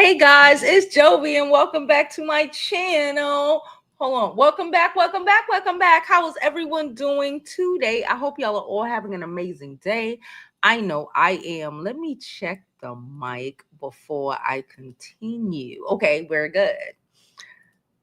Hey guys, it's Jovi and welcome back to my channel. Hold on. Welcome back. How is everyone doing today? I hope y'all are all having an amazing day. I know I am. Let me check the mic before I continue. Okay, we're good.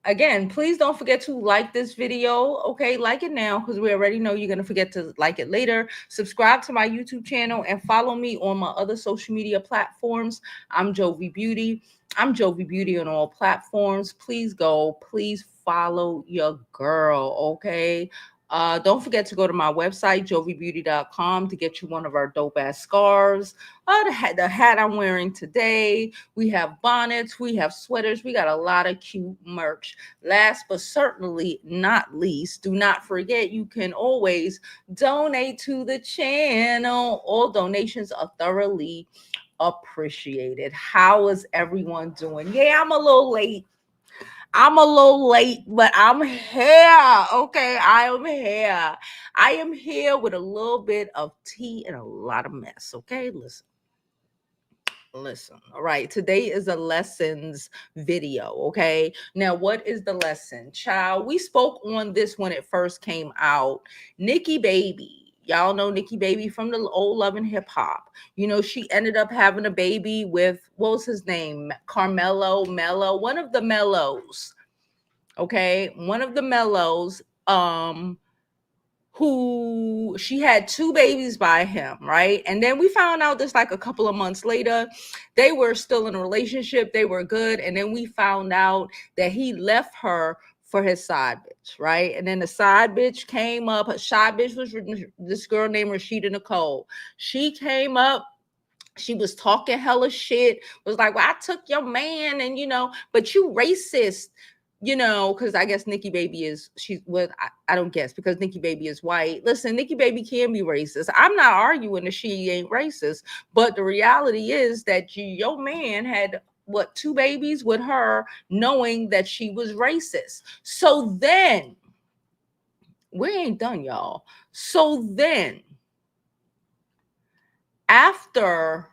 Again, please don't forget to like this video. Okay, like it now because we already know you're going to forget to like it later. Subscribe to my YouTube channel and follow me on my other social media platforms. I'm Jovi Beauty. I'm Jovi Beauty on all platforms. Please go. Please follow your girl. Okay. Don't forget to go to my website, jovibeauty.com, to get you one of our dope ass scarves. The hat I'm wearing today. We have bonnets, we have sweaters, we got a lot of cute merch. Last but certainly not least, do not forget you can always donate to the channel. All donations are thoroughly appreciated. How is everyone doing? Yeah, I'm a little late. But I'm here. Okay, I am here. I am here with a little bit of tea and a lot of mess. Okay, listen. All right, today is a lessons video. Okay, now what is the lesson, child? We spoke on this when it first came out. Nikki Baby, y'all know Nikki Baby from the old Love and Hip Hop. You know, she ended up having a baby with, what was his name, Melo, one of the Melos. Okay, one of the Melos, who she had two babies by him, right? And then we found out this like a couple of months later, they were still in a relationship, they were good, and then we found out that he left her for his side bitch, right? And then the side bitch came up. Her side bitch was this girl named Rashida Nicole. She came up. She was talking hella shit, was like, well, I took your man, and but you racist, because I guess Nikki Baby is, I don't guess, because Nikki Baby is white. Listen, Nikki Baby can be racist. I'm not arguing that she ain't racist, but the reality is that your man had two babies with her, knowing that she was racist. So then, we ain't done, y'all. So then, after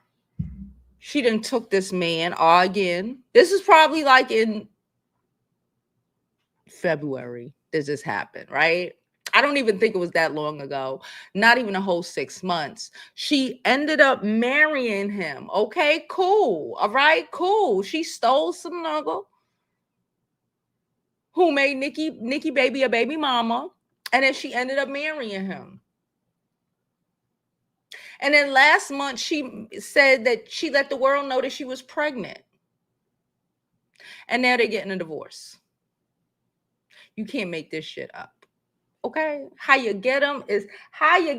she done took this man again, this is probably like in February does this happen, right? I don't even think it was that long ago, not even a whole 6 months. She ended up marrying him. Okay, cool. All right, cool. She stole some nigga who made Nikki Baby a baby mama, and then she ended up marrying him. And then last month, she said that she let the world know that she was pregnant. And now they're getting a divorce. You can't make this shit up. Okay, how you get them is how you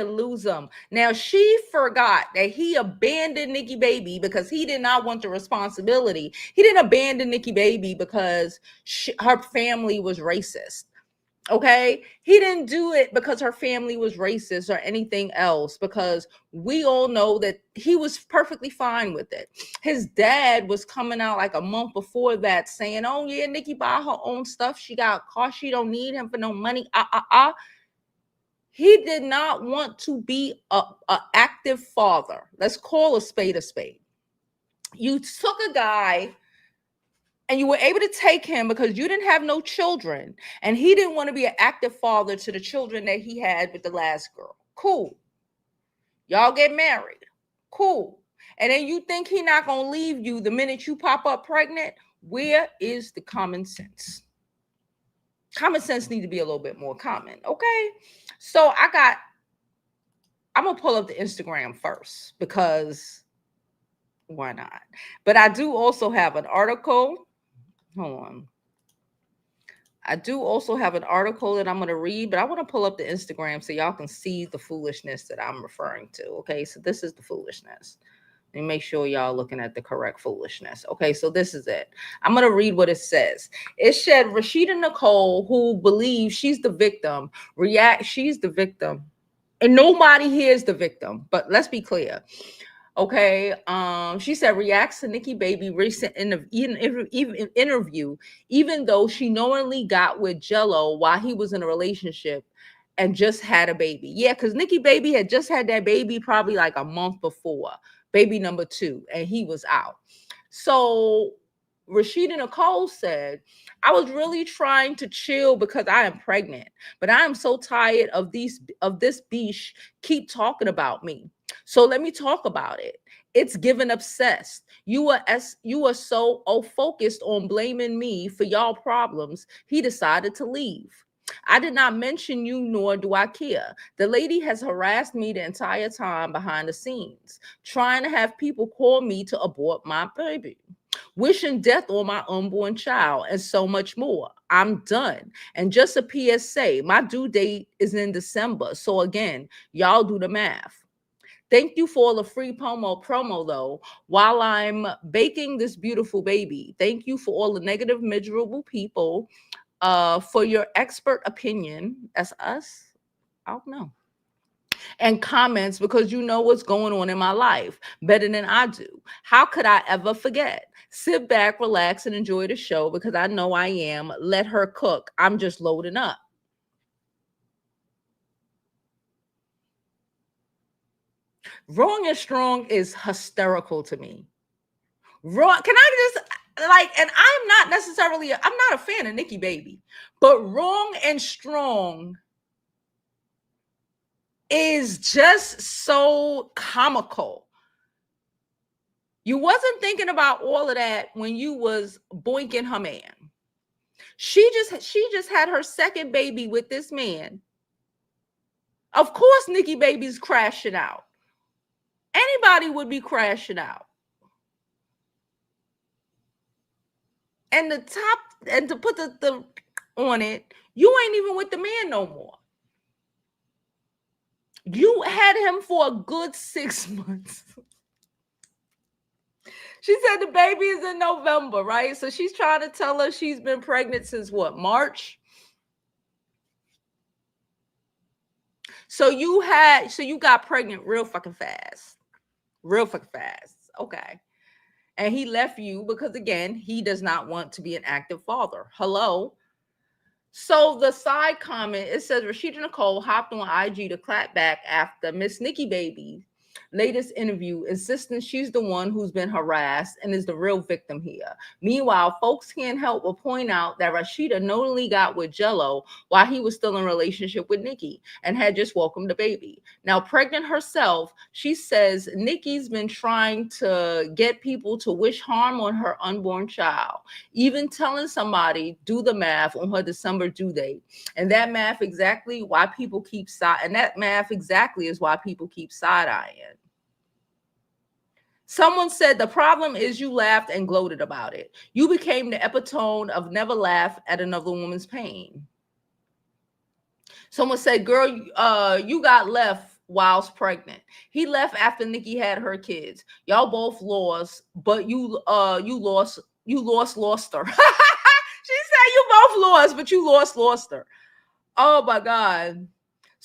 lose them. Now, she forgot that he abandoned Nikki Baby because he did not want the responsibility. He didn't abandon Nikki Baby because her family was racist. Okay, he didn't do it because her family was racist or anything else, because we all know that he was perfectly fine with it. His dad was coming out like a month before that saying, oh yeah, Nikki buy her own stuff, she got a car, she don't need him for no money. He did not want to be a active father. Let's call a spade a spade. You took a guy and you were able to take him because you didn't have no children, and he didn't want to be an active father to the children that he had with the last girl. Cool. Y'all get married. Cool. And then you think he not going to leave you the minute you pop up pregnant? Where is the common sense? Common sense need to be a little bit more common, okay? So I'm going to pull up the Instagram first because why not? But I do also have an article. Hold on. I do also have an article that I'm going to read, but I want to pull up the Instagram so y'all can see the foolishness that I'm referring to. Okay, so this is the foolishness. And make sure y'all looking at the correct foolishness. Okay, so this is it. I'm going to read what it says. It said Rashida Nicole, who believes she's the victim, she's the victim. And nobody here is the victim, but let's be clear. Okay, she said reacts to Nikki Baby recent interview, even though she knowingly got with Gelo while he was in a relationship and just had a baby. Yeah, because Nikki Baby had just had that baby probably like a month before, baby number 2, and he was out. So Rashida Nicole said, I was really trying to chill because I am pregnant, but I am so tired of this beach keep talking about me. So let me talk about it. It's given obsessed. You are so focused on blaming me for y'all problems. He decided to leave. I did not mention you, nor do I care. The lady has harassed me the entire time behind the scenes, trying to have people call me to abort my baby, wishing death on my unborn child, and so much more. I'm done. And just a PSA, my due date is in December. So again, y'all do the math. Thank you for all the free promo though. While I'm baking this beautiful baby, thank you for all the negative, miserable people. For your expert opinion, that's us. I don't know. And comments because you know what's going on in my life better than I do. How could I ever forget? Sit back, relax, and enjoy the show because I know I am. Let her cook. I'm just loading up. Wrong and strong is hysterical to me. Wrong. Can I just like, and I'm not necessarily, I'm not a fan of Nikki Baby, but wrong and strong is just so comical. You wasn't thinking about all of that when you was boinking her man. She just had her second baby with this man. Of course, Nikki Baby's crashing out. Anybody would be crashing out. And the top, and to put the on it, you ain't even with the man no more. You had him for a good 6 months. She said the baby is in November, right? So she's trying to tell us she's been pregnant since what, March? So you got pregnant real fucking fast. Real fucking fast. Okay. And he left you because again, he does not want to be an active father. Hello. So the side comment, it says Rashida Nicole hopped on IG to clap back after Miss Nikki Baby latest interview, insisting she's the one who's been harassed and is the real victim here. Meanwhile, folks can't help but point out that Rashidah knowingly got with Gelo while he was still in a relationship with Nikki and had just welcomed the baby. Now, pregnant herself, she says Nikki's been trying to get people to wish harm on her unborn child, even telling somebody do the math on her December due date. And that math exactly is why people keep side-eyeing. Someone said the problem is you laughed and gloated about it. You became the epitome of never laugh at another woman's pain. Someone said, girl, you got left whilst pregnant. He left after Nikki had her kids. Y'all both lost, but you lost her. She said you both lost, but you lost her. Oh my God.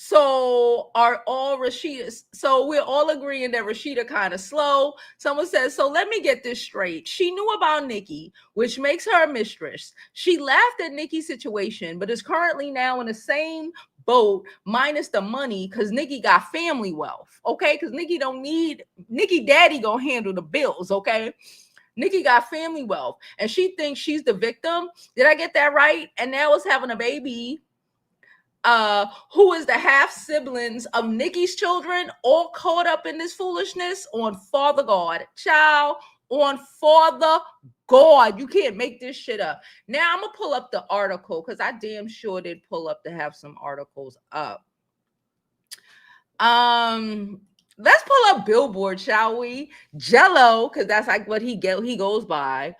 So are all Rashidah? So we're all agreeing that Rashidah kind of slow. Someone says, so let me get this straight. She knew about Nikki, which makes her a mistress. She laughed at Nikki's situation, but is currently now in the same boat minus the money because Nikki got family wealth. Okay, because Nikki don't need Nikki daddy gonna handle the bills. Okay. Nikki got family wealth and she thinks she's the victim. Did I get that right? And now is having a baby who is the half siblings of Nikki's children, all caught up in this foolishness on Father God. Child, on Father God. You can't make this shit up. Now I'm gonna pull up the article because I damn sure did pull up to have some articles up. Let's pull up Billboard, shall we? Gelo, because that's like what he goes by.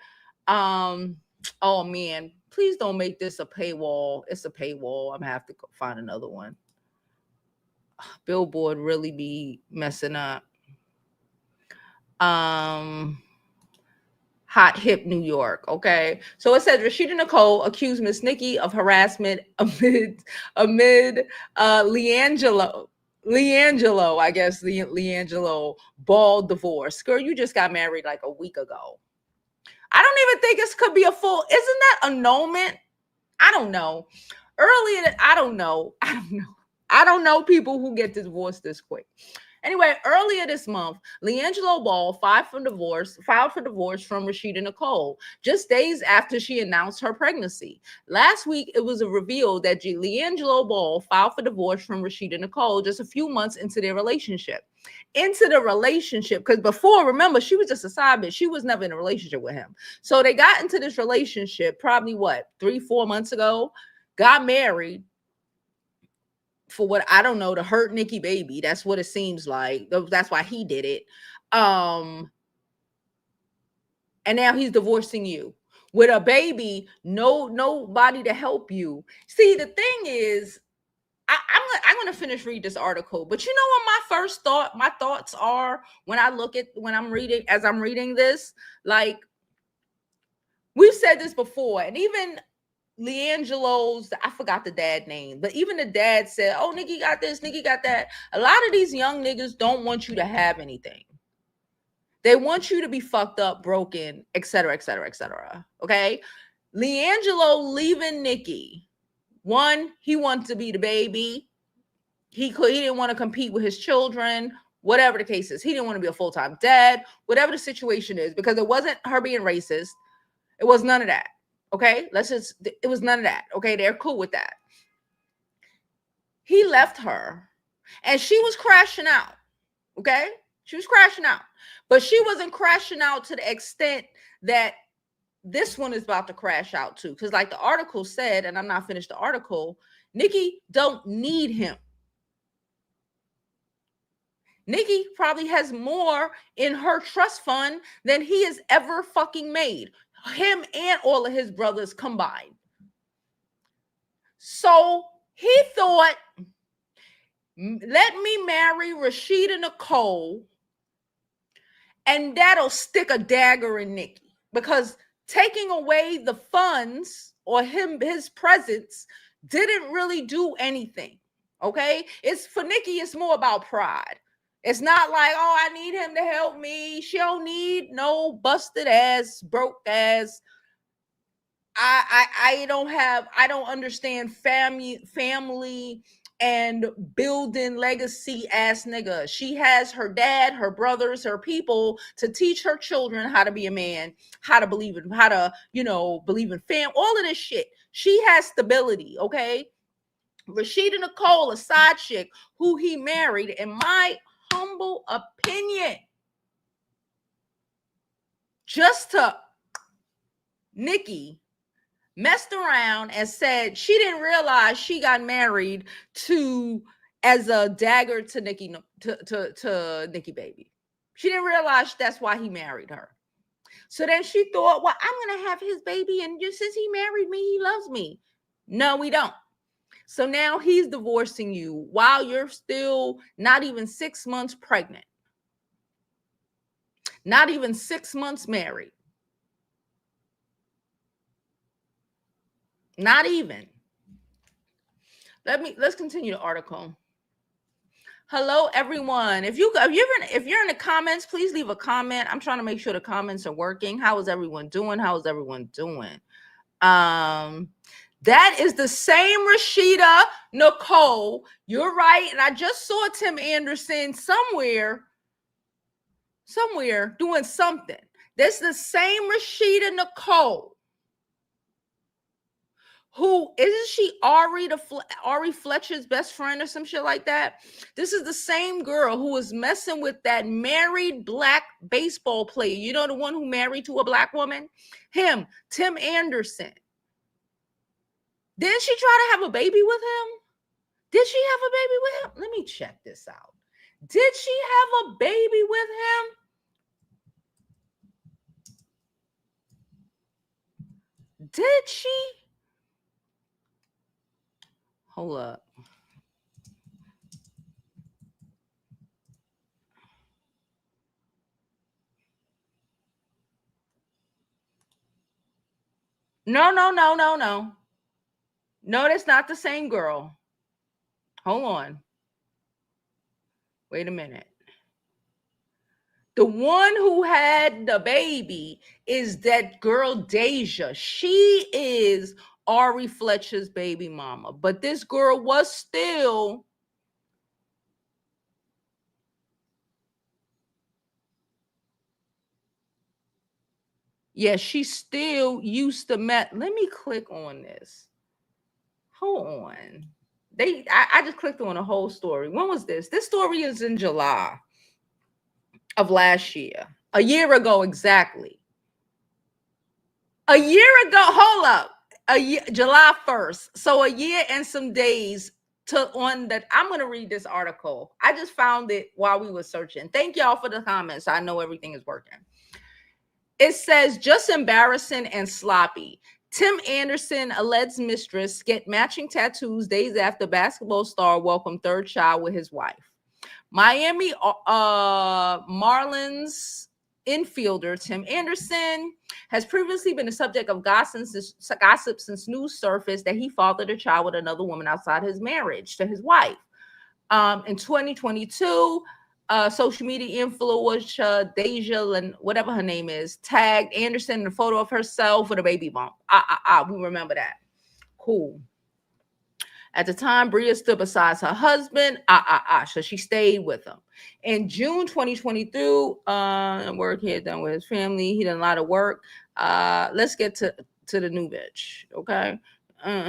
Oh man, please don't make this a paywall. It's a paywall. I'm gonna have to find another one. Billboard really be messing up. Hot hip New York. Okay. So it says Rashida Nicole accused Miss Nikki of harassment amid LiAngelo, I guess LiAngelo Ball divorce. Girl, you just got married like a week ago. I don't even think this could be a full. Isn't that annulment? I don't know. Earlier, I don't know. I don't know people who get divorced this quick. Anyway, earlier this month, LiAngelo Ball filed for divorce from Rashida Nicole, just days after she announced her pregnancy. Last week, it was revealed that LiAngelo Ball filed for divorce from Rashida Nicole just a few months into their relationship. Because before, remember, she was just a side bitch. She was never in a relationship with him. So they got into this relationship probably 3-4 months ago, got married, for what I don't know, to hurt Nikki Baby. That's what it seems like. That's why he did it. And now he's divorcing you with a baby, nobody to help you. See, the thing is, I'm gonna finish read this article, but you know what my thoughts are when I'm reading this, like, we've said this before, and even LiAngelo's, I forgot the dad name, but even the dad said, oh, Nikki got this, Nikki got that. A lot of these young niggas don't want you to have anything. They want you to be fucked up, broken, etc., etc., etc. Okay? LiAngelo leaving Nikki. One, he wants to be the baby. He didn't want to compete with his children, whatever the case is. He didn't want to be a full-time dad, whatever the situation is, because it wasn't her being racist. It was none of that. Okay, it was none of that. Okay, they're cool with that. He left her and she was crashing out. Okay, she was crashing out, but she wasn't crashing out to the extent that this one is about to crash out to. Because, like the article said, and I'm not finished the article, Nikki don't need him. Nikki probably has more in her trust fund than he has ever fucking made. Him and all of his brothers combined. So he thought, let me marry Rashida Nicole, and that'll stick a dagger in Nikki. Because taking away the funds or his presence didn't really do anything. Okay? It's for Nikki, it's more about pride. It's not like, oh, I need him to help me. She don't need no busted ass, broke ass. I don't understand family and building legacy ass nigga. She has her dad, her brothers, her people to teach her children how to be a man, how to believe in fam, all of this shit. She has stability, okay? Rashida Nicole, a side chick who he married, in my humble opinion, just to Nikki, messed around and said she didn't realize she got married as a dagger to Nikki Nikki Baby. She didn't realize that's why he married her. So then she thought, well, I'm gonna have his baby, and just since he married me, he loves me. No, we don't. So now he's divorcing you while you're still not even 6 months pregnant, not even 6 months married. Not even. Let's continue the article. Hello, everyone. If you're in the comments, please leave a comment. I'm trying to make sure the comments are working. How is everyone doing? That is the same Rashida Nicole. You're right. And I just saw Tim Anderson somewhere doing something. That's the same Rashida Nicole. Who isn't she? Ari Fletcher's best friend or some shit like that. This is the same girl who was messing with that married black baseball player. You know, the one who married to a black woman? Him, Tim Anderson. Didn't she try to have a baby with him? Did she have a baby with him? Let me check this out. Did she have a baby with him? Did she? Hold up. No. No, that's not the same girl. Hold on. Wait a minute. The one who had the baby is that girl Deja. She is Ari Fletcher's baby mama. But this girl was still Yeah, she still used to met. Let me click on this. Hold on. I just clicked on a whole story. When was this? This story is in July of last year. A year ago exactly. A year ago, hold up. A year, July 1st. So a year and some days to on that. I'm gonna read this article. I just found it while we were searching. Thank y'all for the comments. I know everything is working. It says just embarrassing and sloppy. Tim Anderson, alleged mistress, get matching tattoos days after basketball star welcomed third child with his wife. Miami Marlins infielder Tim Anderson has previously been the subject of gossip since news surfaced that he fathered a child with another woman outside his marriage to his wife. In 2022, social media influencer Deja and whatever her name is tagged Anderson in a photo of herself with a baby bump. We remember that. Cool. At the time, Bria stood beside her husband. So she stayed with him. In June 2022, work he had done with his family. He done a lot of work. Let's get to the new bitch. Okay.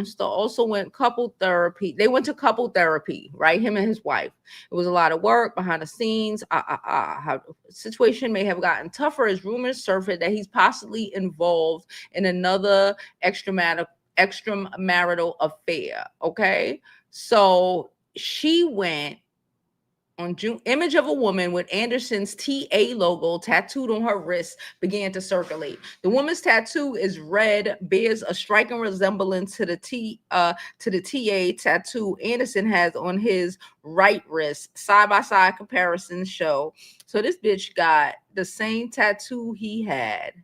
So also went couple therapy. They went to couple therapy, right? Him and his wife. It was a lot of work behind the scenes. How the situation may have gotten tougher as rumors surfaced that he's possibly involved in another extramarital affair. Okay. So she went on June. Image of a woman with Anderson's TA logo tattooed on her wrist began to circulate. The woman's tattoo is red, bears a striking resemblance to the TA tattoo Anderson has on his right wrist. Side by side comparisons show. So this bitch got the same tattoo he had.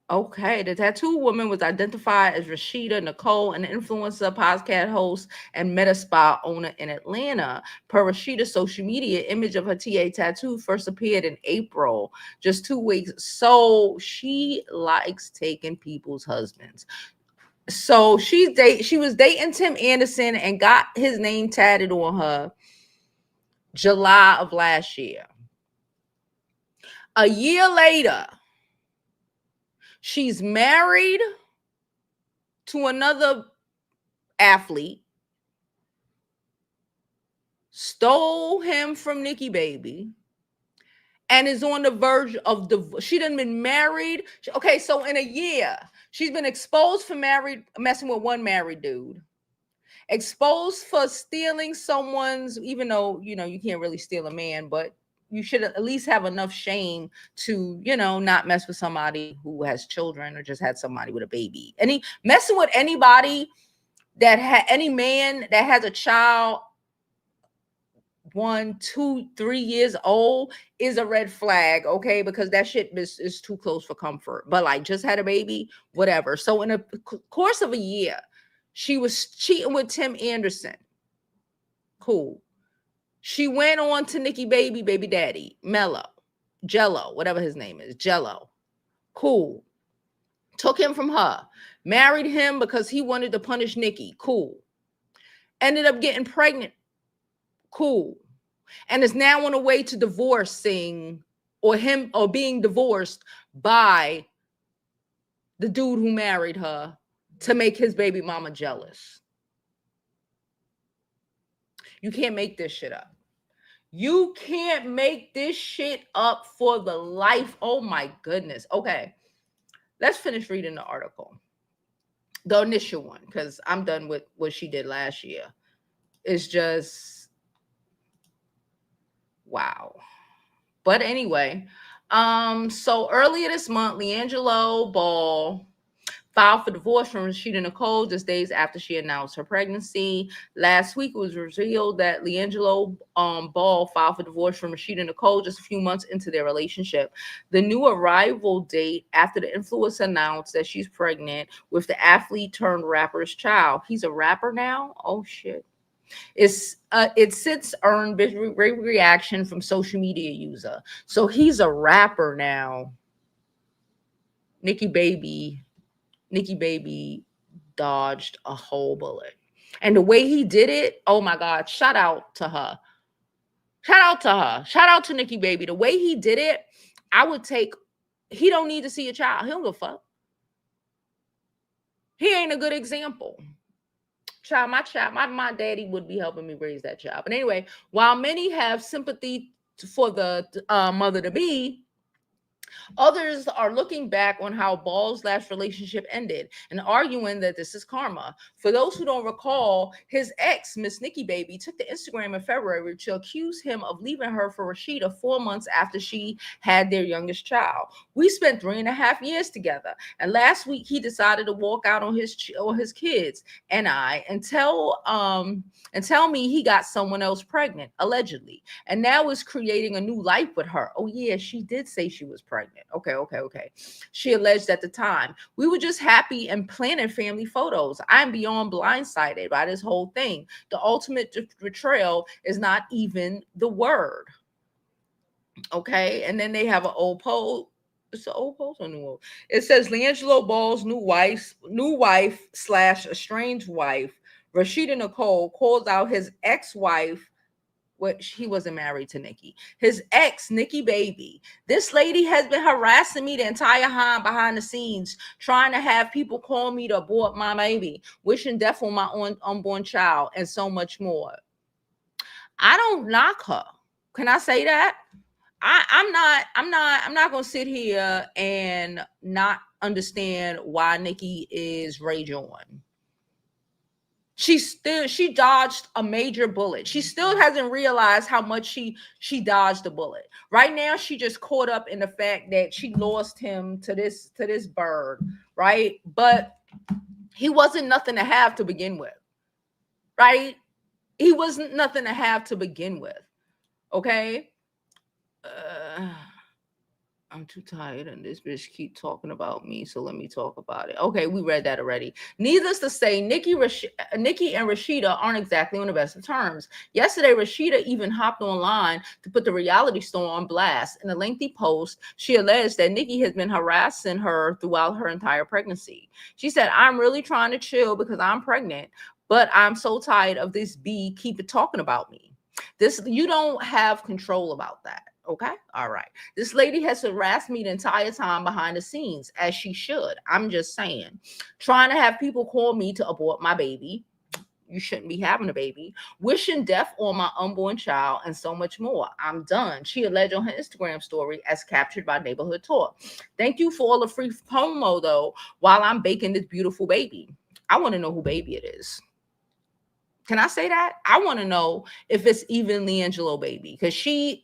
Okay, the tattoo woman was identified as Rashida Nicole, an influencer, podcast host, and Meta Spa owner in Atlanta. Per Rashida's social media, image of her TA tattoo first appeared in April, just 2 weeks. So she likes taking people's husbands. So she was dating Tim Anderson and got his name tatted on her July of last year. A year later, she's married to another athlete, stole him from Nikki Baby, and is on the verge of divorce. She done been married. Okay, so in a year, she's been exposed for messing with one married dude, exposed for stealing someone's, even though, you can't really steal a man, but you should at least have enough shame to, not mess with somebody who has children or just had somebody with a baby. Messing with anybody any man that has a child 1, 2, 3 years old is a red flag, okay? Because that shit is too close for comfort. But like just had a baby, whatever. So in a course of a year, she was cheating with Tim Anderson. Cool. She went on to Nikki Baby, baby daddy, Melo, Gelo, whatever his name is, Gelo. Cool. Took him from her. Married him because he wanted to punish Nikki. Cool. Ended up getting pregnant. Cool. And is now on the way to divorcing or being divorced by the dude who married her to make his baby mama jealous. You can't make this shit up. You can't make this shit up for the life. Oh my goodness. Okay. Let's finish reading the article. The initial one, because I'm done with what she did last year. It's just wow. But anyway, so earlier this month, LiAngelo Ball filed for divorce from Rashida Nicole just days after she announced her pregnancy. Last week, it was revealed that LiAngelo Ball filed for divorce from Rashida Nicole just a few months into their relationship. The new arrival date after the influencer announced that she's pregnant with the athlete turned rapper's child. He's a rapper now? Oh, shit. It since earned great reaction from social media user. So he's a rapper now. Nikki Baby dodged a whole bullet. And the way he did it, oh my God, shout out to her. Shout out to her. Shout out to Nikki Baby. The way he did it, I would take, he don't need to see a child. He don't give a fuck. He ain't a good example. Child, my daddy would be helping me raise that child. But anyway, while many have sympathy for the mother to be, others are looking back on how Ball's last relationship ended and arguing that this is karma. For those who don't recall, his ex, Miss Nikki Baby, took to Instagram in February to accuse him of leaving her for Rashidah 4 months after she had their youngest child. We spent 3.5 years together, and last week he decided to walk out on his kids and I and tell me he got someone else pregnant, allegedly, and now is creating a new life with her. Oh yeah, she did say she was pregnant. Okay. She alleged at the time. We were just happy and planning family photos. I'm beyond blindsided by this whole thing. The ultimate betrayal is not even the word. Okay. And then they have an old post. It's an old post or new old? It says LiAngelo Ball's new wife / estranged wife, Rashida Nicole, called out his ex-wife, which he wasn't married to Nikki. His ex, Nikki Baby. This lady has been harassing me the entire time behind the scenes, trying to have people call me to abort my baby, wishing death on my unborn child, and so much more. I don't knock her. Can I say that? I'm not gonna sit here and not understand why Nikki is rage on. She dodged a major bullet. She still hasn't realized how much she dodged the bullet. Right now, she just caught up in the fact that she lost him to this bird, right? But he wasn't nothing to have to begin with, right? He wasn't nothing to have to begin with. Okay. I'm too tired and this bitch keep talking about me, so let me talk about it. Okay, we read that already. Needless to say, Nikki and Rashidah aren't exactly on the best of terms. Yesterday, Rashidah even hopped online to put the reality store on blast. In a lengthy post, she alleged that Nikki has been harassing her throughout her entire pregnancy. She said, "I'm really trying to chill because I'm pregnant, but I'm so tired of this bee keep talking about me. You don't have control about that." Okay. All right. This lady has harassed me the entire time behind the scenes, as she should. I'm just saying. Trying to have people call me to abort my baby. You shouldn't be having a baby. Wishing death on my unborn child, and so much more. I'm done. She alleged on her Instagram story, as captured by Neighborhood Talk. Thank you for all the free promo, though, while I'm baking this beautiful baby. I want to know who baby it is. Can I say that? I want to know if it's even LiAngelo Baby, because she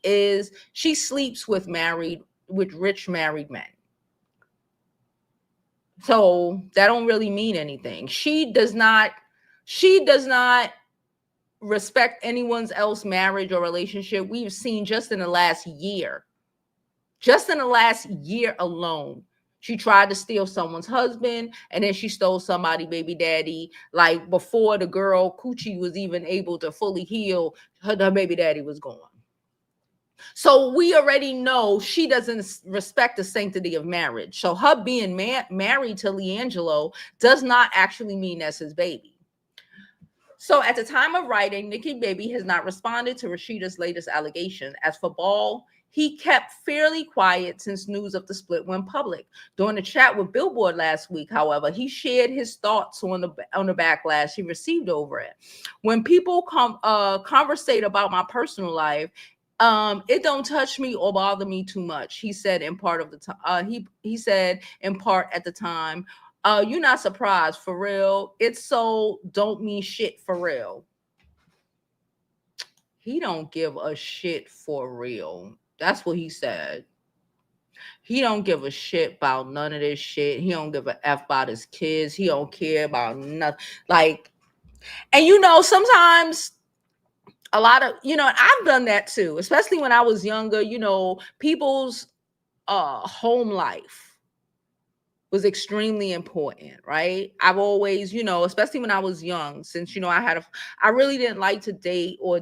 sleeps with rich married men. So that don't really mean anything. She does not respect anyone's else marriage or relationship. We've seen just in the last year alone, she tried to steal someone's husband, and then she stole somebody's baby daddy. Like before the girl Coochie was even able to fully heal, her baby daddy was gone. So we already know she doesn't respect the sanctity of marriage. So her being married to LiAngelo does not actually mean that's his baby. So at the time of writing, Nikki Baby has not responded to Rashidah's latest allegation. As for Ball, he kept fairly quiet since news of the split went public. During a chat with Billboard last week, however, he shared his thoughts on the backlash he received over it. When people conversate about my personal life, it don't touch me or bother me too much. He said in part of the time. He said in part at the time. You're not surprised, for real. It's so don't mean shit, for real. He don't give a shit, for real. That's what he said. He don't give a shit about none of this shit. He don't give a F about his kids. He don't care about nothing. Like, and sometimes a lot of, I've done that too, especially when I was younger. People's home life was extremely important, right? I've always, especially when I was young, since, I really didn't like to date, or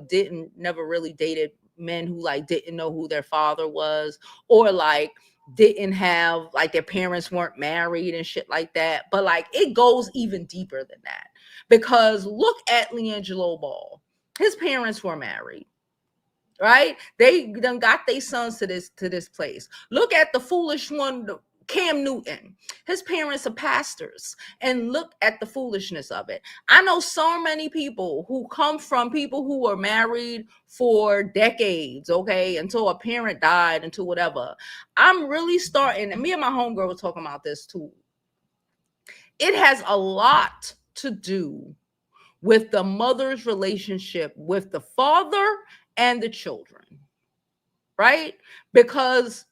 never really dated men who didn't know who their father was, or didn't have, their parents weren't married and shit like that. But it goes even deeper than that, because look at LiAngelo Ball. His parents were married. right? They done got their sons to this place. Look at the foolish one, Cam Newton. His parents are pastors, and look at the foolishness of it. I know so many people who come from people who were married for decades, okay, until a parent died, until whatever. I'm really starting, and me and my homegirl were talking about this too. It has a lot to do with the mother's relationship with the father and the children, right? Because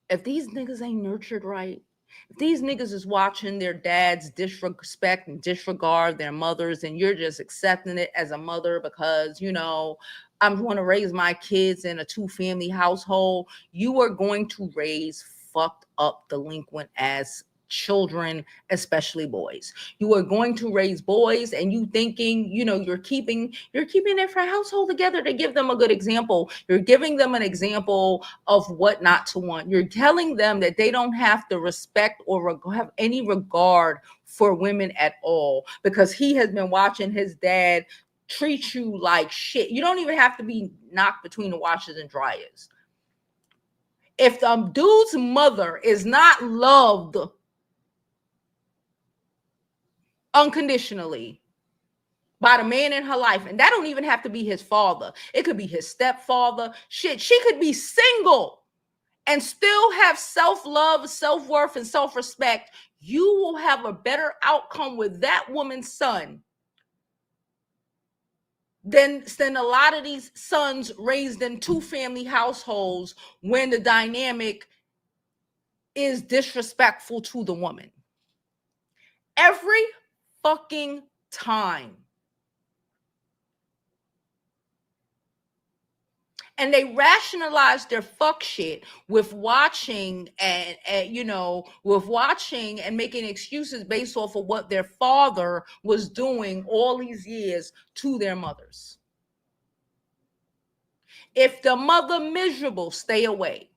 if these niggas ain't nurtured right, if these niggas is watching their dads disrespect and disregard their mothers, and you're just accepting it as a mother because, you know, I'm going to raise my kids in a two-family household, you are going to raise fucked up delinquent ass children, especially boys. You are going to raise boys, and you thinking, you know, you're keeping their household together to give them a good example. You're giving them an example of what not to want. You're telling them that they don't have to respect or have any regard for women at all because he has been watching his dad treat you like shit. You don't even have to be knocked between the washers and dryers. If the dude's mother is not loved unconditionally by the man in her life, and that don't even have to be his father, it could be his stepfather, shit, she could be single and still have self-love, self-worth, and self-respect, you will have a better outcome with that woman's son than a lot of these sons raised in two-family households when the dynamic is disrespectful to the woman. Every fucking time. And they rationalize their fuck shit with watching and you know, with watching and making excuses based off of what their father was doing all these years to their mothers. If the mother miserable, stay away.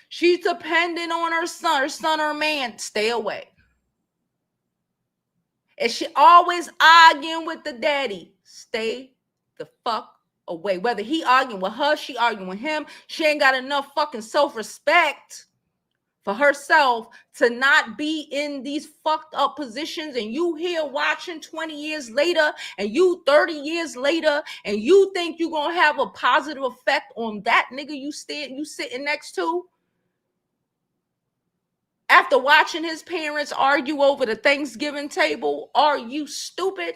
She's dependent on her son or man, stay away. If she always arguing with the daddy, stay the fuck away. Whether he arguing with her, she arguing with him, she ain't got enough fucking self-respect for herself to not be in these fucked up positions, and you here watching 20 years later and you 30 years later and you think you're gonna have a positive effect on that nigga you sitting next to after watching his parents argue over the Thanksgiving table. Are you stupid?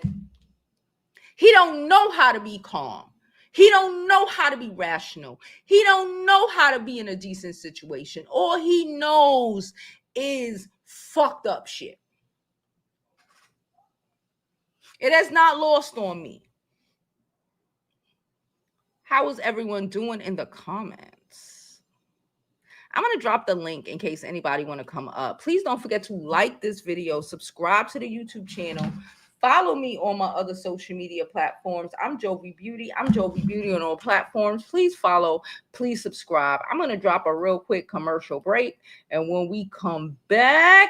He don't know how to be calm. He don't know how to be rational. He don't know how to be in a decent situation. All he knows is fucked up shit. It has not lost on me. How is everyone doing in the comments? I'm going to drop the link in case anybody want to come up. Please don't forget to like this video, subscribe to the YouTube channel, follow me on my other social media platforms. I'm Jovi Beauty. I'm Jovi Beauty on all platforms. Please follow, please subscribe. I'm going to drop a real quick commercial break. And when we come back,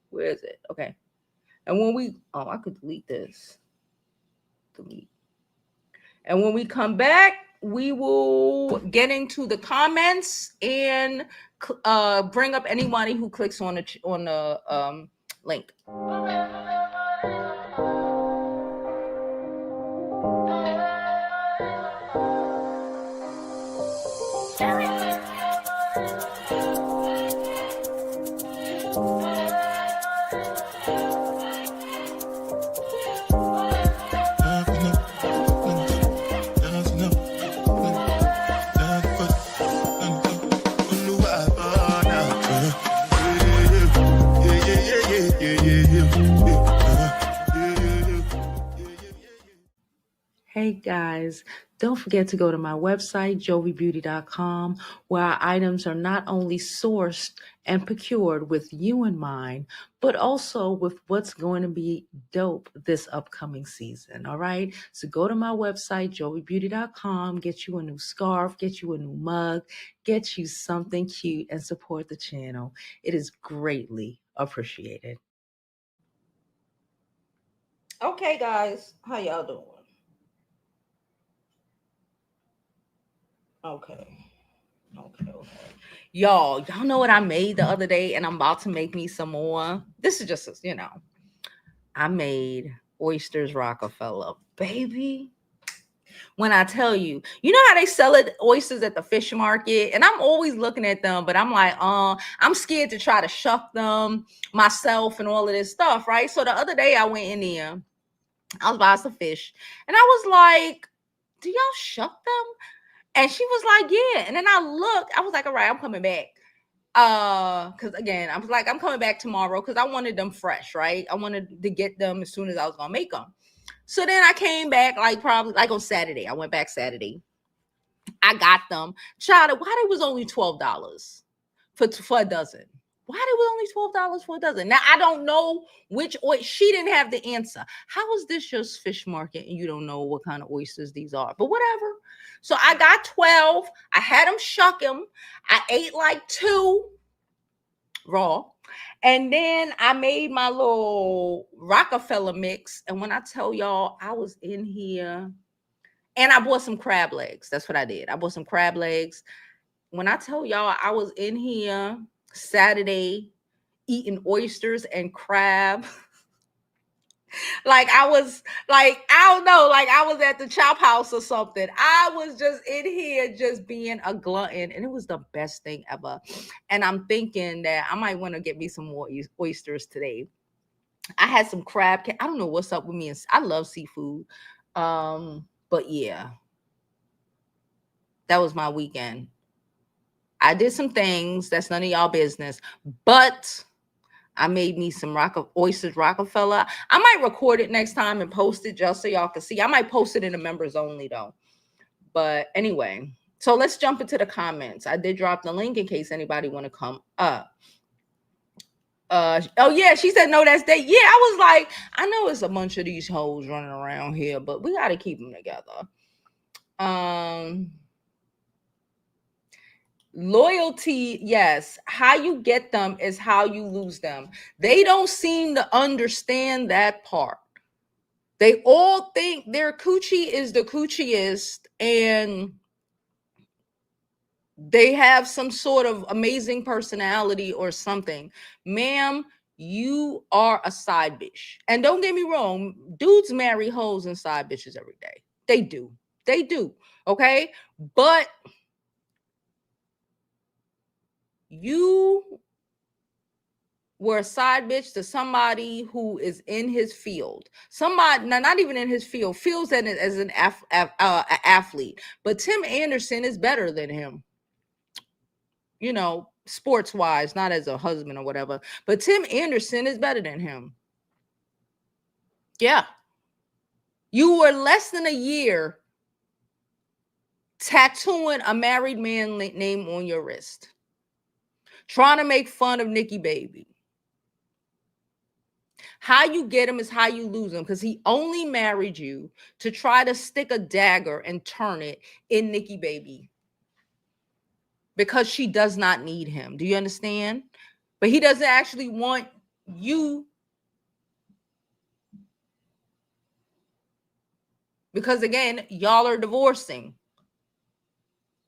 where is it? Okay. And when we, oh, I could delete this. Delete. And when we come back, we will get into the comments and bring up anybody who clicks on the link. Hey guys, don't forget to go to my website, jovibeauty.com, where our items are not only sourced and procured with you in mind, but also with what's going to be dope this upcoming season. All right. So go to my website, jovibeauty.com, get you a new scarf, get you a new mug, get you something cute, and support the channel. It is greatly appreciated. Okay, guys, how y'all doing? Okay. Okay. Y'all know what I made the other day, and I'm about to make me some more. This is just, I made oysters Rockefeller, baby. When I tell you, you know how they sell it oysters at the fish market, and I'm always looking at them, but I'm like, I'm scared to try to shuck them myself and all of this stuff, right? So the other day I went in there, I was buying some fish, and I was like, do y'all shuck them? And she was like, yeah. And then I looked, I was like, all right, I'm coming back. Because again, I was like, I'm coming back tomorrow because I wanted them fresh, right? I wanted to get them as soon as I was gonna make them. So then I came back like probably like on Saturday. I went back Saturday. I got them. Child, why they was only $12 for a dozen? Why they was only $12 for a dozen? Now I don't know which oyster. She didn't have the answer. How is this your fish market and you don't know what kind of oysters these are? But whatever. So I got 12. I had them shuck them. I ate like 2 raw. And then I made my little Rockefeller mix. And when I tell y'all, I was in here and I bought some crab legs. That's what I did. I bought some crab legs. When I tell y'all, I was in here Saturday eating oysters and crab. Like I was like, I don't know, like I was at the chop house or something. I was just in here just being a glutton, and it was the best thing ever. And I'm thinking that I might want to get me some more oysters today. I had some crab. I don't know what's up with me. I love seafood. But yeah, that was my weekend. I did some things that's none of y'all business, but I made me some oysters Rockefeller. I might record it next time and post it just so y'all can see. I might post it in the members only though. But anyway, so let's jump into the comments. I did drop the link in case anybody want to come up. Oh yeah, she said no, that's that. Yeah, I was like, I know it's a bunch of these hoes running around here, but we got to keep them together. Loyalty, yes. How you get them is how you lose them. They don't seem to understand that part. They all think their coochie is the coochiest and they have some sort of amazing personality or something. Ma'am, you are a side bitch. And don't get me wrong, dudes marry hoes and side bitches every day. They do. They do. Okay? But you were a side bitch to somebody who is in his field. Somebody, now not even in his field, feels that as an athlete. But Tim Anderson is better than him, sports wise, not as a husband or whatever. But Tim Anderson is better than him. Yeah. You were less than a year tattooing a married man name on your wrist, trying to make fun of Nikki Baby. How you get him is how you lose him, because he only married you to try to stick a dagger and turn it in Nikki Baby because she does not need him. Do you understand? But he doesn't actually want you, because again, y'all are divorcing.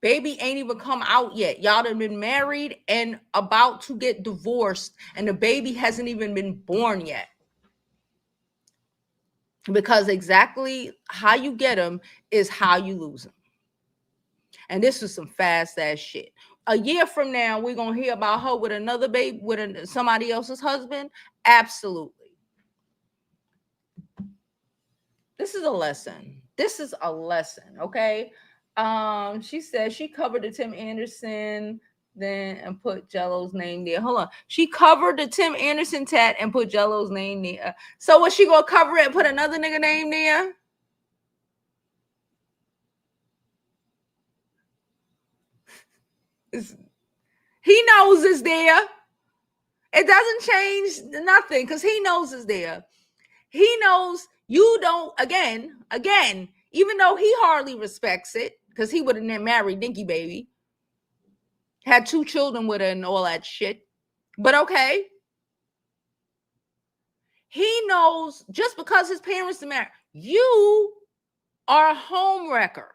Baby ain't even come out yet. Y'all have been married and about to get divorced, and the baby hasn't even been born yet. Because exactly how you get them is how you lose them. And this was some fast ass shit. A year from now, we're gonna hear about her with another baby, with somebody else's husband. Absolutely. This is a lesson. This is a lesson. Okay. She said she covered the Tim Anderson then and put Jello's name there. Hold on. She covered the Tim Anderson tat and put Jello's name there. So was she gonna cover it and put another nigga name there? He knows it's there. It doesn't change nothing because he knows it's there. He knows you don't, again, even though he hardly respects it because he would have married Nikki Baby, had 2 children with her and all that shit. But okay. He knows just because his parents are married, you are a home wrecker.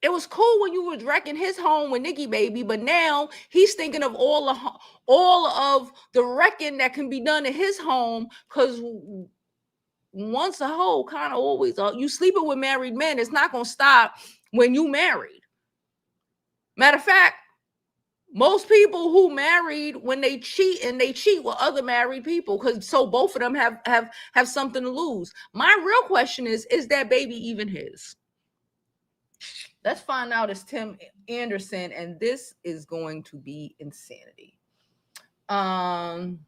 It was cool when you was wrecking his home with Nikki Baby, but now he's thinking of all of the wrecking that can be done in his home. Because once a hoe, kind of always you sleeping with married men, it's not gonna stop when you married. Matter of fact, most people who married, when they cheat, and they cheat with other married people, because so both of them have something to lose. My real question is that baby even his? Let's find out. It's Tim Anderson, and this is going to be insanity. Um,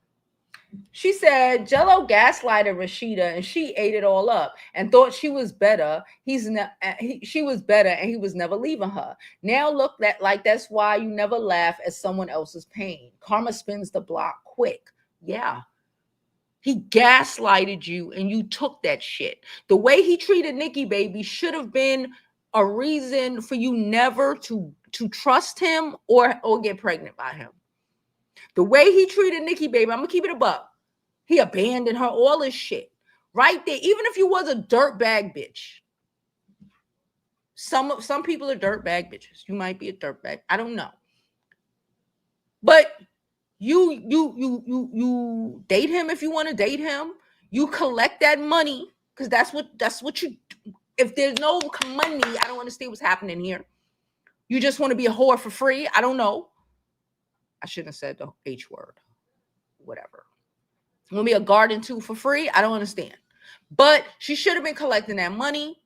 she said Jello gaslighted Rashida, and she ate it all up and thought she was better. She was better, and he was never leaving her. Now look like that's why you never laugh at someone else's pain. Karma spins the block quick. Yeah, he gaslighted you, and you took that shit. The way he treated Nikki Baby should have been a reason for you never to trust him or get pregnant by him. The way he treated Nikki Baby, I'm gonna keep it a buck. He abandoned her, all his shit. Right there. Even if you was a dirtbag bitch. Some people are dirtbag bitches. You might be a dirtbag. I don't know. But you date him if you want to date him. You collect that money, because that's what you do. If there's no money, I don't understand what's happening here. You just want to be a whore for free. I don't know. I shouldn't have said the H word. Whatever. You want to be a garden too for free? I don't understand. But she should have been collecting that money.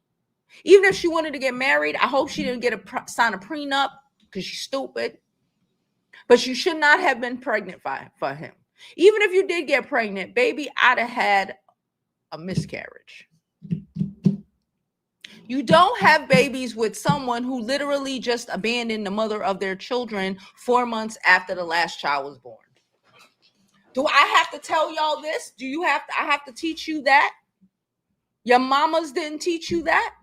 Even if she wanted to get married, I hope she didn't sign a prenup, because she's stupid. But you should not have been pregnant for him. Even if you did get pregnant, baby, I'd have had a miscarriage. You don't have babies with someone who literally just abandoned the mother of their children 4 months after the last child was born. Do I have to tell y'all this? I have to teach you that? Your mamas didn't teach you that?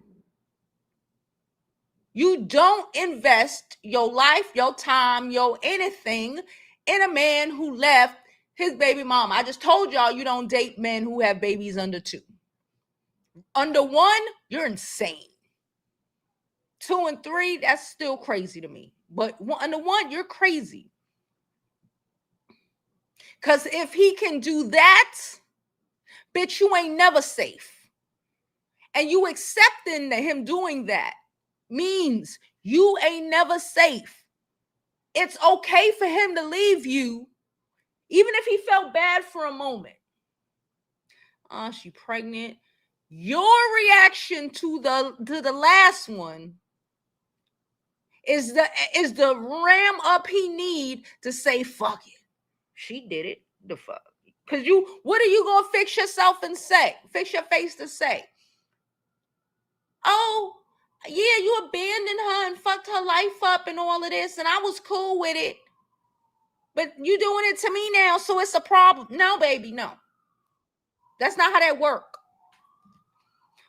You don't invest your life, your time, your anything in a man who left his baby mama. I just told y'all you don't date men who have babies under 2. Under 1, you're insane. 2 and 3, that's still crazy to me. But under 1, you're crazy. Because if he can do that, bitch, you ain't never safe. And you accepting him doing that means you ain't never safe. It's okay for him to leave you, even if he felt bad for a moment. She pregnant. Your reaction to the last one is the ram up he need to say fuck it. She did it. The fuck. Because what are you gonna fix yourself and say? Fix your face to say? Oh, yeah, you abandoned her and fucked her life up and all of this, and I was cool with it. But you doing it to me now, so it's a problem. No, baby, no. That's not how that works.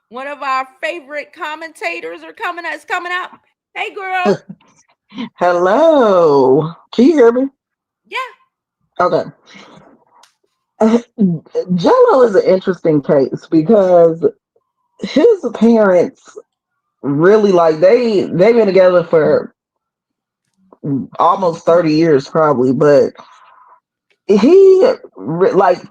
One of our favorite commentators is coming out. Hey, girl. Hello. Can you hear me? Yeah. Okay. Jello is an interesting case because his parents really they've been together for almost 30 years probably, but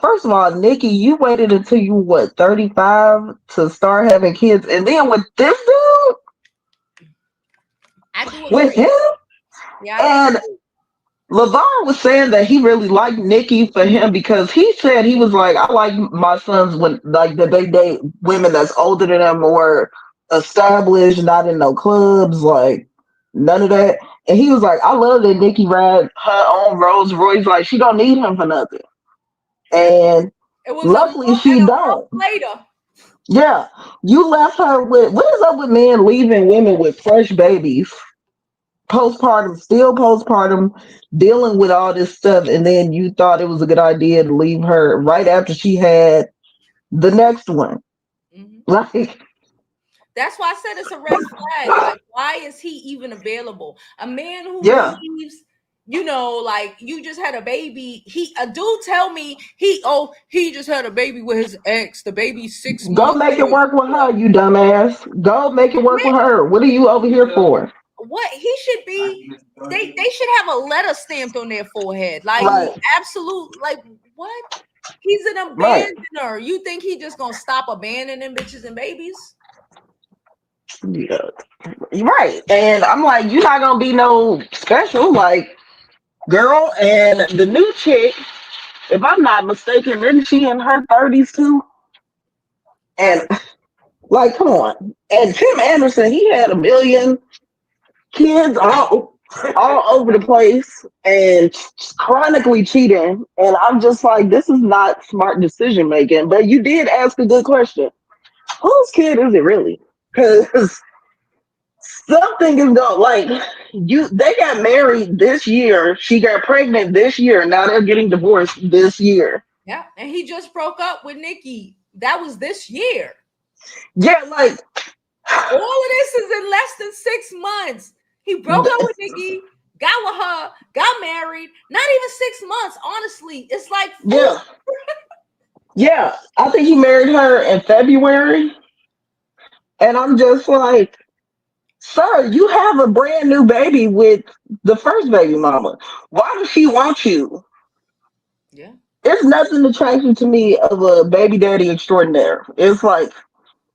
first of all, Nikki, you waited until you 35 to start having kids, and then with this dude, I do with agree. him. Yeah, I do And agree. LeVar was saying that he really liked Nikki for him because he said he was like, I like my sons when like that they date women that's older than them, more established, not in no clubs, like none of that. And he was like, I love that Nikki ride her own Rolls Royce, like she don't need him for nothing. And It was a luckily month and she a don't. month later. Yeah. You left her with what is up with men leaving women with fresh babies? Postpartum, still postpartum, dealing with all this stuff, and then you thought it was a good idea to leave her right after she had the next one. Mm-hmm. Like, That's why I said it's a red flag. Like, why is he even available? A man who yeah, leaves. like you just had a baby. A dude tell me he just had a baby with his ex. The baby's 6 months Go make it old. work with her, you dumbass. Go make it work with her. What are you over here for? What he should be, they should have a letter stamped on their forehead. Like Right, absolute, like what? He's an right. abandoner. You think he just gonna stop abandoning bitches and babies? Yeah. Right. And I'm like, you're not gonna be no special, like, girl. And the new chick, if I'm not mistaken, isn't she in her 30s too? I And like, come on. And Tim Anderson, he had a million kids all over the place and chronically cheating. And I'm just like, this is not smart decision making. But you did ask a good question. Whose kid is it really? Because something is going like you. They got married this year. She got pregnant this year. Now they're getting divorced this year. Yeah, and he just broke up with Nikki. That was this year. Yeah, like All of this is in less than 6 months. He broke up with Nikki, got with her, got married. Not even 6 months. Honestly, it's like four. yeah, yeah. I think he married her in February, and I'm just like, sir, you have a brand new baby with the first baby mama. Why does she want you? Yeah, There's nothing attractive to me of a baby daddy extraordinaire. It's like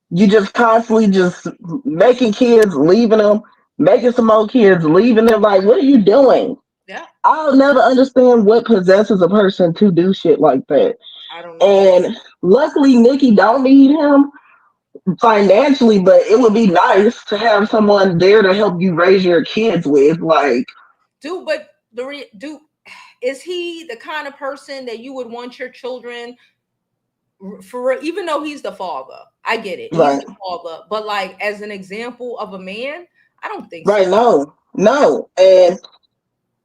you just constantly just making kids, leaving them, making some more kids, leaving them. Like, what are you doing? yeah. I'll never understand what possesses a person to do shit like that. I don't know, And luckily, Nikki don't need him financially, but it would be nice to have someone there to help you raise your kids with. Like, dude. But dude, is he the kind of person that you would want your children for? Even though he's the father, I get it. He's right, the father, but like as an example of a man, I don't think right, so. no, no. And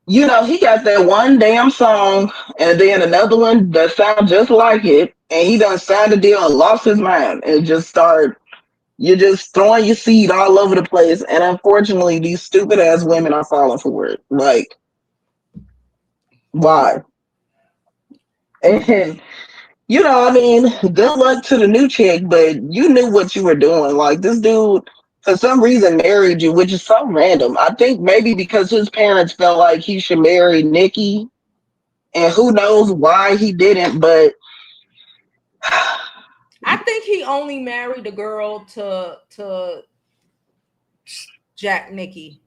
he got that one damn song and then another one that sounds just like it, and he done signed a deal and lost his mind and just started. You're just throwing your seed all over the place, and unfortunately, these stupid ass women are falling for it. Like, why? And I mean, good luck to the new chick, but you knew what you were doing. Like, this dude, for some reason, married you, which is so random. I think maybe because his parents felt like he should marry Nikki, and who knows why he didn't, but I think he only married the girl to Jack Nikki.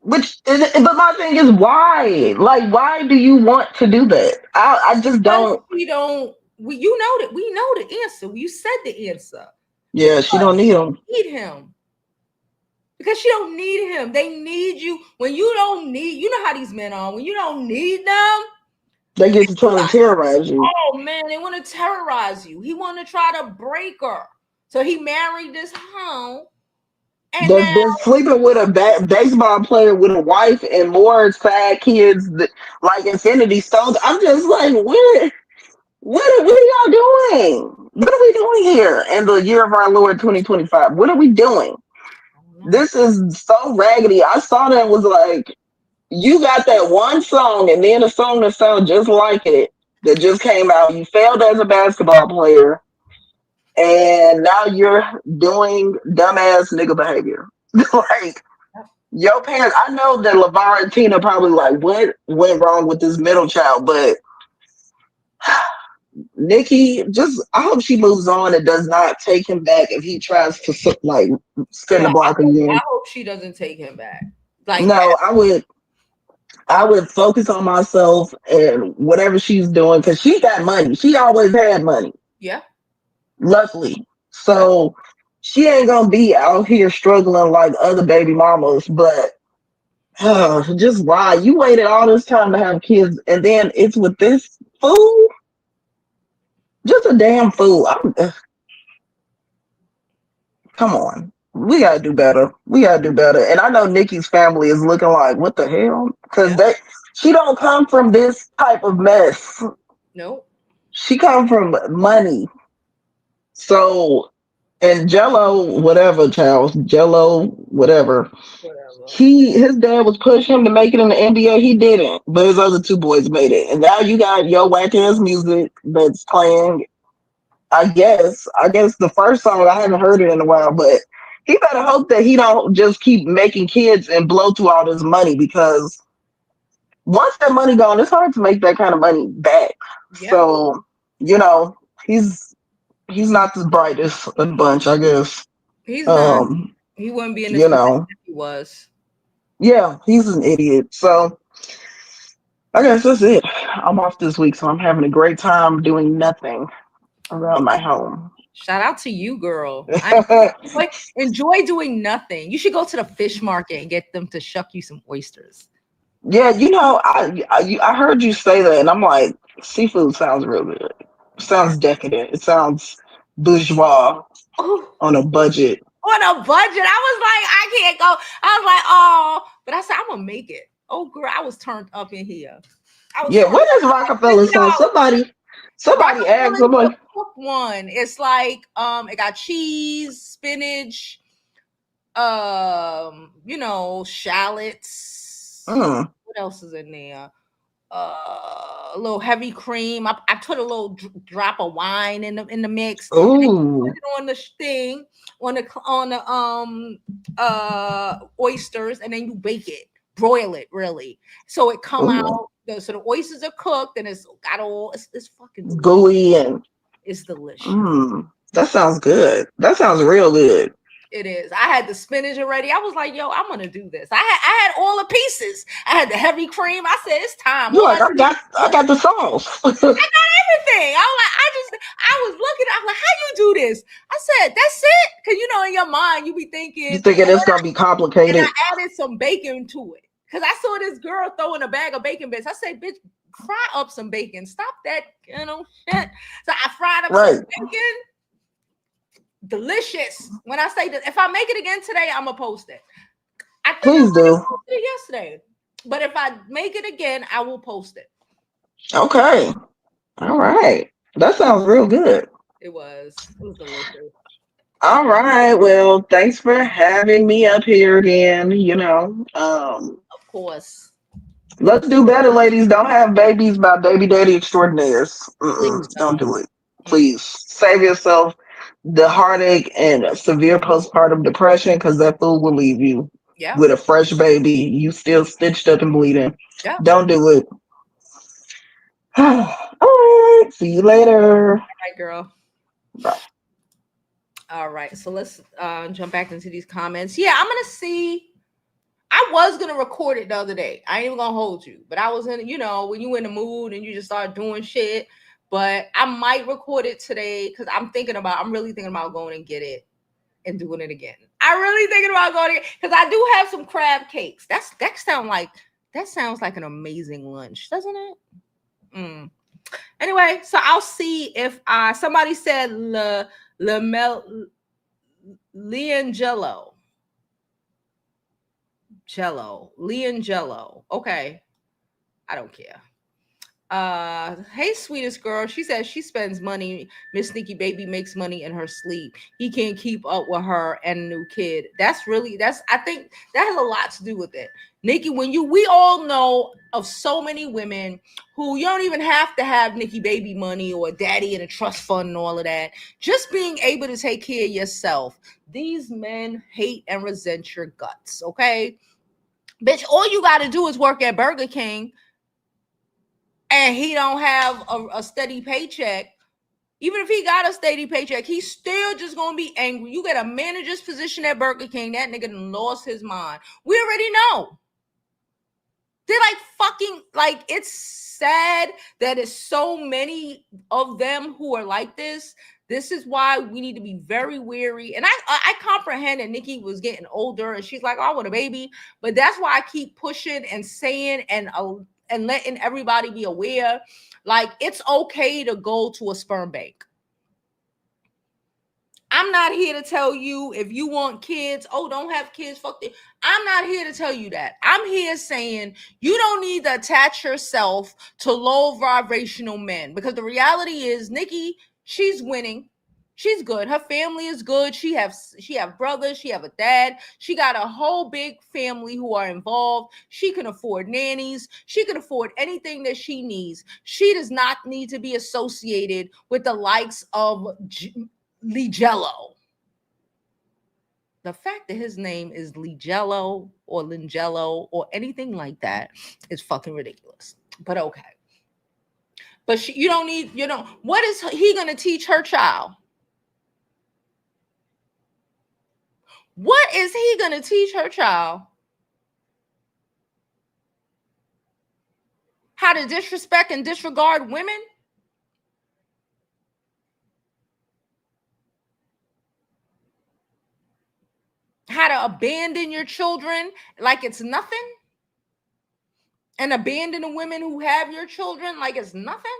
but my thing is, why? Like, why do you want to do that? I just Because don't. we don't. You know that we know the answer. You said the answer. Yeah, she don't need him. Need him because she don't need him. They need you when you don't need. You know how these men are. When you don't need them, They get to trying to terrorize you. oh man, they want to terrorize you. He want to try to break her. So he married this hoe, and That's now been sleeping with a baseball player with a wife and more sad kids, like Infinity Stones. I'm just like, what are y'all doing? What are we doing here in the year of our Lord 2025? What are we doing? I don't know. This is so raggedy. I saw that and was like, you got that one song and then a song that sounds just like it that just came out. You failed as a basketball player, and now you're doing dumbass nigga behavior. Like, your parents, I know that LeVar and Tina probably like, what went wrong with this middle child? But Nikki, I hope she moves on and does not take him back if he tries to like spin Yeah, the block I again. hope she doesn't take him back. Like, No, I would focus on myself and whatever she's doing because she got money. She always had money, yeah, luckily. yeah. So she ain't gonna be out here struggling like other baby mamas. But just why you waited all this time to have kids and then it's with this fool? Just a damn fool. Come on. We gotta do better. We gotta do better. And I know Nikki's family is looking like, what the hell? Because Yeah. she don't come from this type of mess. No. She come from money. So, and Jello, whatever, Charles, Jello, whatever. Whatever. his dad was pushing him to make it in the NBA. He didn't, but his other two boys made it. And now you got your whack ass music that's playing. I guess the first song I haven't heard it in a while, but he better hope that he don't just keep making kids and blow through all this money because once that money gone, it's hard to make that kind of money back. Yeah, So, you know, he's not the brightest of the bunch, I guess. he's not. Um, He wouldn't be in this you position know, if he was. yeah, he's an idiot. So I guess that's it. I'm off this week, so I'm having a great time doing nothing around my home. Shout out to you, girl. Enjoy doing nothing. You should go to the fish market and get them to shuck you some oysters. Yeah, I heard you say that, and I'm like, seafood sounds real good. Sounds decadent. It sounds bourgeois Oh, on a budget. on a budget. I was like, I can't go. I was like, oh, but I said, I'm gonna make it. Oh, girl, I was turned up in here. I was Yeah, turned what up. is Rockefeller sauce? Somebody asked Rockefeller's the someone. cooked one. It's like it got cheese, spinach, shallots. Mm, What else is in there? A little heavy cream. I put a little drop of wine in the mix, and then you put ooh, it on the thing on the oysters, and then you bake it, broil it really, so it come out. ooh, So the oysters are cooked, and it's got all. It's fucking delicious. gooey and It's delicious. that sounds good. That sounds real good. It is. I had the spinach already. I was like, yo, I'm gonna do this. I had all the pieces. I had the heavy cream. I said, it's time. You All like I need I got the sauce. everything. I was looking, I was like, how you do this? I said, that's it. Cause in your mind, you be You thinking, thinking it's gonna be and I complicated? added some bacon to it. Cause I saw this girl throwing a bag of bacon bits. I said, bitch, fry up some bacon. Stop that, shit. So I fried up some Right. bacon. Delicious. When I say that, if I make it again today, I'm gonna post it. I think I Please might have do. posted it yesterday. But if I make it again, I will post it. Okay. All right. That sounds real good. It was delicious. All right. Well, thanks for having me up here again. Of course. Let's do better, ladies. Don't have babies by baby daddy extraordinaires. Please Don't don't. do it. Mm-mm. Please save yourself the heartache and severe postpartum depression because that fool will leave you Yeah. with a fresh baby. You still stitched up and bleeding. Yeah. All Don't do it. All right. See you later. right, girl. Bye. All right. So let's jump back into these comments. Yeah, I'm gonna see. I was gonna record it the other day. I ain't even gonna hold you, but I was in, when you in the mood and you just start doing shit. But I might record it today because I'm really thinking about going and get it and doing it again. I really thinking about going because I do have some crab cakes. That sounds like an amazing lunch, doesn't it? Mm. Anyway, so I'll see if somebody said LiAngelo LiAngelo. Okay, I don't care. Hey, sweetest girl. She says she spends money. Miss Nikki Baby makes money in her sleep. He can't keep up with her and a new kid. I think that has a lot to do with it. Nikki, we all know of so many women who you don't even have to have Nikki Baby money or daddy in a trust fund and all of that. Just being able to take care of yourself. These men hate and resent your guts. Okay, bitch, all you got to do is work at Burger King and he don't have a steady paycheck. Even if he got a steady paycheck, he's still just gonna be angry. You get a manager's position at Burger King, that nigga done lost his mind. We already know. They're it's sad that it's so many of them who are like this. This is why we need to be very wary. And I comprehend that Nikki was getting older and she's like, oh, I want a baby. But that's why I keep pushing and saying and letting everybody be aware. Like, it's okay to go to a sperm bank. I'm not here to tell you if you want kids, oh, don't have kids, fuck it. I'm not here to tell you that. I'm here saying you don't need to attach yourself to low vibrational men because the reality is, Nikki, she's winning. She's good. Her family is good. She have brothers. She have a dad. She got a whole big family who are involved. She can afford nannies. She can afford anything that she needs. She does not need to be associated with the likes of LiAngelo. The fact that his name is LiAngelo or LiAngelo or anything like that is fucking ridiculous. But okay. But you don't need, what is he going to teach her child? What is he going to teach her child? How to disrespect and disregard women? How to abandon your children like it's nothing? And abandon the women who have your children like it's nothing?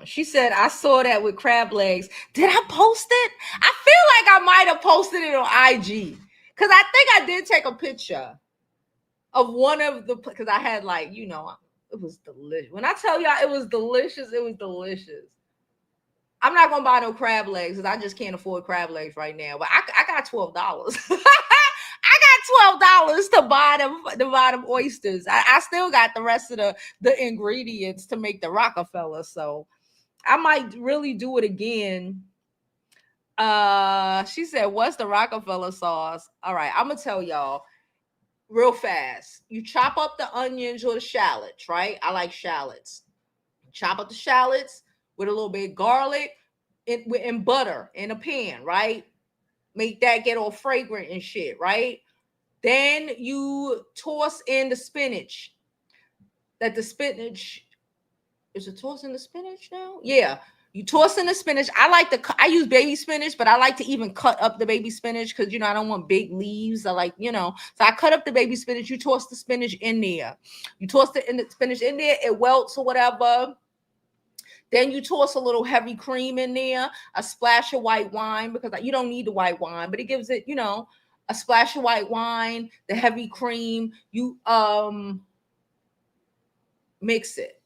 She said, I saw that with crab legs. Did I post it? I feel like I might have posted it on IG. Because I think I did take a picture of one of the, because I had like, it was delicious. When I tell y'all it was delicious, it was delicious. I'm not gonna buy no crab legs because I just can't afford crab legs right now. But I got $12. I got $12 to buy them oysters. I still got the rest of the ingredients to make the Rockefeller. So I might really do it again. She said, what's the Rockefeller sauce? All right, I'm gonna tell y'all real fast. You chop up the onions or the shallots, right? I like shallots. Chop up the shallots with a little bit of garlic and butter in a pan, right? Make that get all fragrant and shit, right? Then you toss in the spinach. That the spinach, is it tossed in the spinach now? Yeah. You toss in the spinach. I use baby spinach, but I like to even cut up the baby spinach because, I don't want big leaves. I like, so I cut up the baby spinach. You toss the spinach in there. You toss the spinach in there. It welts or whatever. Then you toss a little heavy cream in there, a splash of white wine, because you don't need the white wine, but it gives it, a splash of white wine, the heavy cream. You mix it.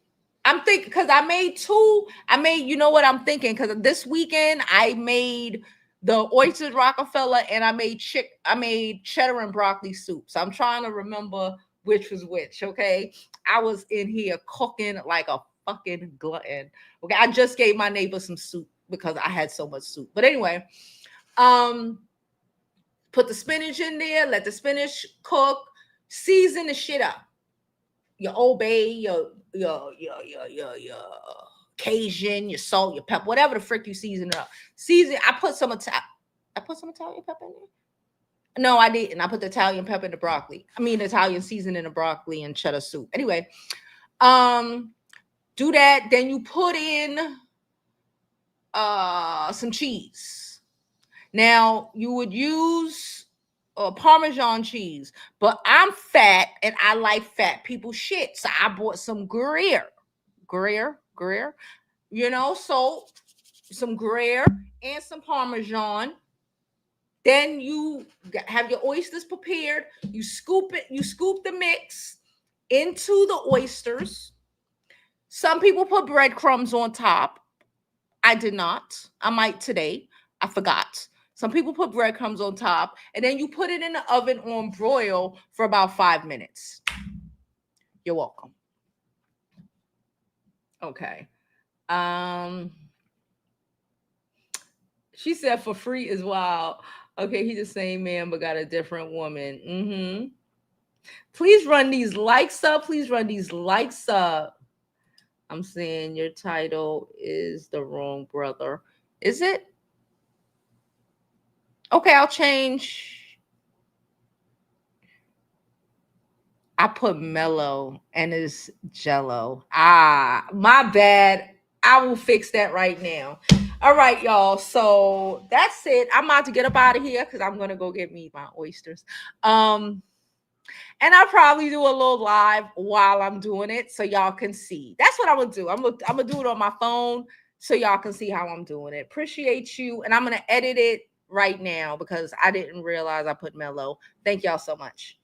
I'm thinking because I made, what I'm thinking? Because this weekend I made the oysters Rockefeller and I made cheddar and broccoli soup. So I'm trying to remember which was which. Okay. I was in here cooking like a fucking glutton. Okay. I just gave my neighbor some soup because I had so much soup. But anyway, put the spinach in there, let the spinach cook, season the shit up. Your Old Bay, your Cajun, your salt, your pepper, whatever the frick you season it up. I put some Italian pepper in there. No, I didn't. I put the Italian pepper in the broccoli. Italian seasoning in the broccoli and cheddar soup. Anyway, do that. Then you put in some cheese. Now you would use Parmesan cheese, but I'm fat and I like fat people shit. So I bought some Gruyere, so some Gruyere and some Parmesan. Then you have your oysters prepared. You scoop the mix into the oysters. Some people put breadcrumbs on top. I did not. I might today. I forgot. Some people put breadcrumbs on top, and then you put it in the oven on broil for about 5 minutes. You're welcome. Okay. She said for free is wild. Okay, he's the same man, but got a different woman. Please run these likes up. I'm saying your title is the wrong brother. Is it? Okay, I'll change. I put Melo and it's Gelo. My bad. I will fix that right now. All right, y'all. So that's it. I'm about to get up out of here because I'm gonna go get me my oysters. And I'll probably do a little live while I'm doing it so y'all can see. That's what I'm gonna do. I'm gonna do it on my phone so y'all can see how I'm doing it. Appreciate you. And I'm gonna edit it right now because I didn't realize I put Melo. Thank y'all so much.